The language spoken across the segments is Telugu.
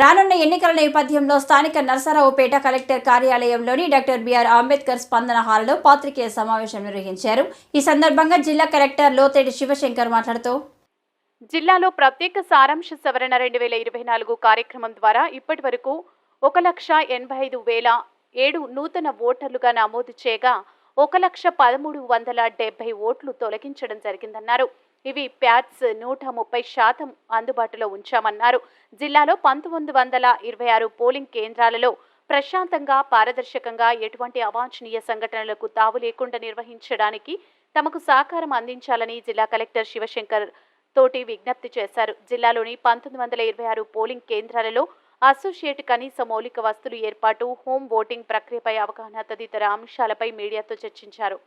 రానున్న ఎన్నికల నేపథ్యంలో స్థానిక నరసరావుపేట కలెక్టర్ కార్యాలయంలోని డాక్టర్ బిఆర్ అంబేద్కర్ స్పందన హాల్లో పాత్రికేయ సమావేశం నిర్వహించారు. ఈ సందర్భంగా జిల్లా కలెక్టర్ లోతేటి శివశంకర్ మాట్లాడుతూ, జిల్లాలో ప్రత్యేక సారాంశ సవరణ 2024 కార్యక్రమం ద్వారా ఇప్పటి వరకు 1,85,007 నూతన ఓటర్లుగా నమోదు చేయగా 1,13,70 ఓట్లు తొలగించడం జరిగిందన్నారు. ఇవి ప్యాట్స్ 130% అందుబాటులో ఉంచామన్నారు. జిల్లాలో 1926 పోలింగ్ కేంద్రాలలో ప్రశాంతంగా, పారదర్శకంగా ఎటువంటి అవాంఛనీయ సంఘటనలకు తావు లేకుండా నిర్వహించడానికి తమకు సహకారం అందించాలని జిల్లా కలెక్టర్ శివశంకర్ తోటి విజ్ఞప్తి చేశారు. జిల్లాలోని 1926 పోలింగ్ కేంద్రాలలో అసోసియేట్ కనీస మౌలిక వస్తువులు ఏర్పాటు, హోమ్ ఓటింగ్ ప్రక్రియపై అవగాహన తదితర అంశాలపై మీడియాతో చర్చించారు.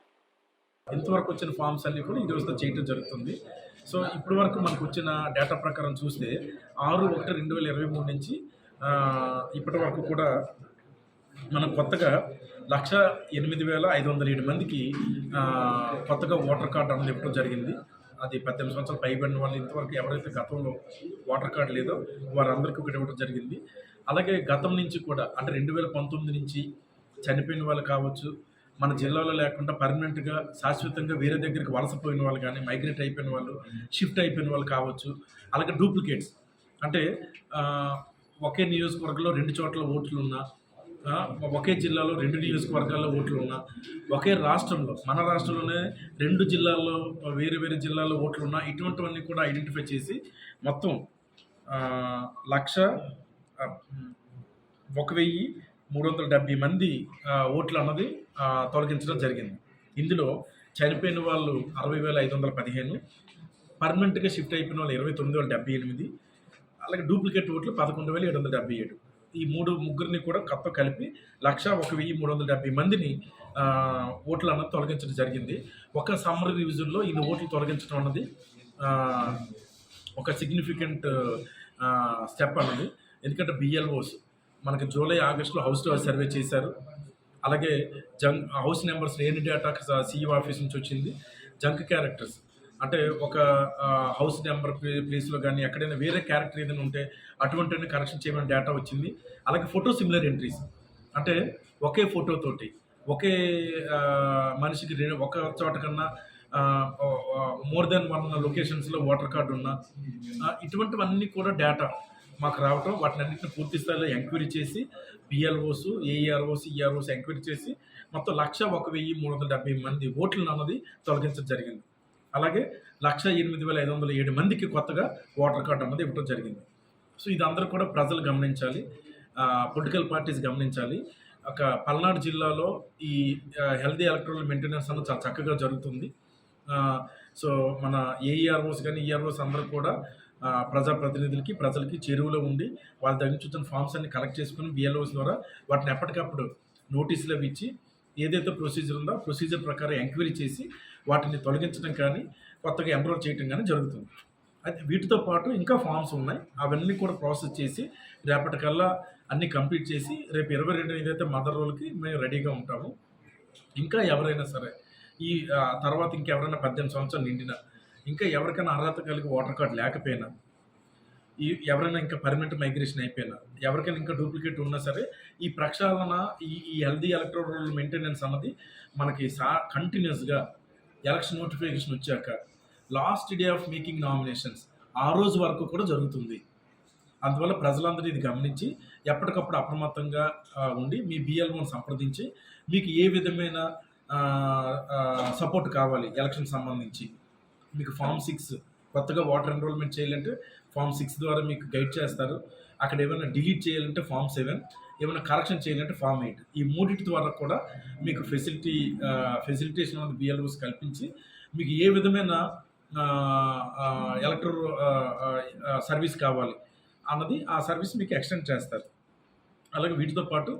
ఇంతవరకు వచ్చిన ఫామ్స్ అన్ని కూడా ఈ రోజుతో చేయడం జరుగుతుంది. సో ఇప్పటి వరకు మనకు వచ్చిన డేటా ప్రకారం చూస్తే 6/1/2023 నుంచి ఇప్పటి వరకు కూడా మనం కొత్తగా 1,08,507 మందికి కొత్తగా ఓటర్ కార్డు అనేది ఇవ్వడం జరిగింది. అది 18 సంవత్సరాలు పైబడిన వాళ్ళు ఇంతవరకు ఎవరైతే గతంలో ఓటర్ కార్డు లేదో వారందరికీ ఒకటి ఇవ్వడం జరిగింది. అలాగే గతం నుంచి కూడా అంటే 2019 నుంచి చనిపోయిన వాళ్ళు కావచ్చు, మన జిల్లాలో లేకుండా పర్మనెంట్గా శాశ్వతంగా వేరే దగ్గరికి వలసపోయిన వాళ్ళు కానీ, మైగ్రేట్ అయిపోయిన వాళ్ళు, షిఫ్ట్ అయిపోయిన వాళ్ళు కావచ్చు. అలాగే డూప్లికేట్స్ అంటే ఒకే నియోజకవర్గంలో 2 చోట్ల ఓట్లు ఉన్నా, ఒకే జిల్లాలో 2 నియోజకవర్గాల్లో ఓట్లు ఉన్నా, ఒకే రాష్ట్రంలో మన రాష్ట్రంలోనే 2 జిల్లాల్లో వేరే వేరే జిల్లాల్లో ఓట్లు ఉన్నా, ఇటువంటివన్నీ కూడా ఐడెంటిఫై చేసి మొత్తం 1,01,370 మంది ఓట్లు అన్నది తొలగించడం జరిగింది. ఇందులో చనిపోయిన వాళ్ళు 60,515, పర్మనెంట్గా షిఫ్ట్ అయిపోయిన వాళ్ళు 29,078, అలాగే డూప్లికేట్ ఓట్లు 11,777. ఈ ముగ్గురిని కూడా కొత్త కలిపి 1,01,370 మందిని ఓట్లు అన్నది తొలగించడం జరిగింది. ఒక సమ్మర్ రివిజన్లో ఇన్ని ఓట్లు తొలగించడం అన్నది ఒక సిగ్నిఫికెంట్ స్టెప్ అన్నది. ఎందుకంటే బిఎల్ఓస్ మనకి జూలై, ఆగస్టులో హౌస్ టు హౌస్ సర్వే చేశారు. అలాగే హౌస్ నెంబర్స్ లేని డేటా సిఇఓ ఆఫీస్ నుంచి వచ్చింది. జంక్ క్యారెక్టర్స్ అంటే ఒక హౌస్ నెంబర్ ప్లేస్లో కానీ ఎక్కడైనా వేరే క్యారెక్టర్ ఏదైనా ఉంటే అటువంటి కరెక్షన్ చేయమని డేటా వచ్చింది. అలాగే ఫోటో సిమిలర్ ఎంట్రీస్ అంటే ఒకే ఫోటోతోటి ఒకే మనిషికి ఒక చోట కన్నా మోర్ దెన్ 1 లొకేషన్స్లో ఓటర్ కార్డు ఉన్నా, ఇటువంటివన్నీ కూడా డేటా మాకు రావటం, వాటిని అన్నింటిని పూర్తి స్థాయిలో ఎంక్వైరీ చేసి బిఎల్ఓస్, ఏఈఆర్ఓస్, ఈఆర్ఓస్ ఎంక్వైరీ చేసి మొత్తం 1,01,370 మంది ఓట్లను అన్నది తొలగించడం జరిగింది. అలాగే 1,08,507 మందికి కొత్తగా ఓటర్ కార్డు అన్నది ఇవ్వడం జరిగింది. సో ఇది అందరూ కూడా ప్రజలు గమనించాలి, పొలిటికల్ పార్టీస్ గమనించాలి. ఒక పల్నాడు జిల్లాలో ఈ హెల్దీ ఎలక్ట్రల్ మెయింటెనెన్స్ అన్నది చాలా చక్కగా జరుగుతుంది. సో మన ఏఈఆర్ఓస్ కానీ ఈఆర్ఓస్ అందరూ కూడా ప్రజాప్రతినిధులకి, ప్రజలకి చెరువులో ఉండి వాళ్ళ దగ్గర నుంచి వచ్చిన ఫామ్స్ అన్ని కలెక్ట్ చేసుకుని బిఎల్ఓస్ ద్వారా వాటిని ఎప్పటికప్పుడు నోటీసులు అవి ఇచ్చి ఏదైతే ప్రొసీజర్ ఉందో ఆ ప్రొసీజర్ ప్రకారం ఎంక్వైరీ చేసి వాటిని తొలగించడం కానీ కొత్తగా ఎంప్రోల్ చేయడం కానీ జరుగుతుంది. అయితే వీటితో పాటు ఇంకా ఫామ్స్ ఉన్నాయి, అవన్నీ కూడా ప్రాసెస్ చేసి రేపటికల్లా అన్నీ కంప్లీట్ చేసి రేపు 22 ఏదైతే మదర్ రోల్కి మేము రెడీగా ఉంటాము. ఇంకా ఎవరైనా సరే ఈ తర్వాత ఇంకెవరైనా 18 సంవత్సరాలు నిండినా, ఇంకా ఎవరికైనా అర్హత కలిగి ఓటర్ కార్డు లేకపోయినా, ఎవరైనా ఇంకా పర్మనెంట్ మైగ్రేషన్ అయిపోయినా, ఎవరికైనా ఇంకా డూప్లికేట్ ఉన్నా సరే ఈ ప్రక్షాళన, ఈ హెల్దీ ఎలక్ట్రల్ మెయింటెనెన్స్ అన్నది మనకి కంటిన్యూస్గా ఎలక్షన్ నోటిఫికేషన్ వచ్చాక last day of making nominations ఆ రోజు వరకు కూడా జరుగుతుంది. అందువల్ల ప్రజలందరూ ఇది గమనించి ఎప్పటికప్పుడు అప్రమత్తంగా ఉండి మీ బిఎల్ఓని సంప్రదించి మీకు ఏ విధమైన సపోర్ట్ కావాలి ఎలక్షన్ సంబంధించి, మీకు ఫామ్ 6 కొత్తగా ఓటర్ ఎన్రోల్మెంట్ చేయాలంటే ఫామ్ 6 ద్వారా మీకు గైడ్ చేస్తారు. అక్కడ ఏమైనా డిలీట్ చేయాలంటే ఫామ్ 7, ఏమైనా కరెక్షన్ చేయాలంటే ఫామ్ 8. ఈ మూడింటి ద్వారా కూడా మీకు ఫెసిలిటేషన్ అనేది బిఎల్ఓస్ కల్పించి మీకు ఏ విధమైన ఎలక్ట్రల్ సర్వీస్ కావాలి అన్నది ఆ సర్వీస్ మీకు ఎక్స్టెండ్ చేస్తారు. అలాగే వీటితో పాటు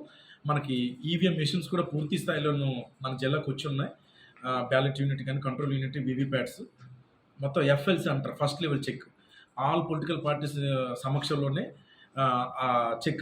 మనకి ఈవీఎం మెషిన్స్ కూడా పూర్తి స్థాయిలోనూ మన జిల్లాకు వచ్చి ఉన్నాయి. బ్యాలెట్ యూనిట్ కానీ, కంట్రోల్ యూనిట్, వీవీప్యాట్స్ మొత్తం ఎఫ్ఎల్సీ అంటారు, first level check. All political parties సమక్షంలోనే చెక్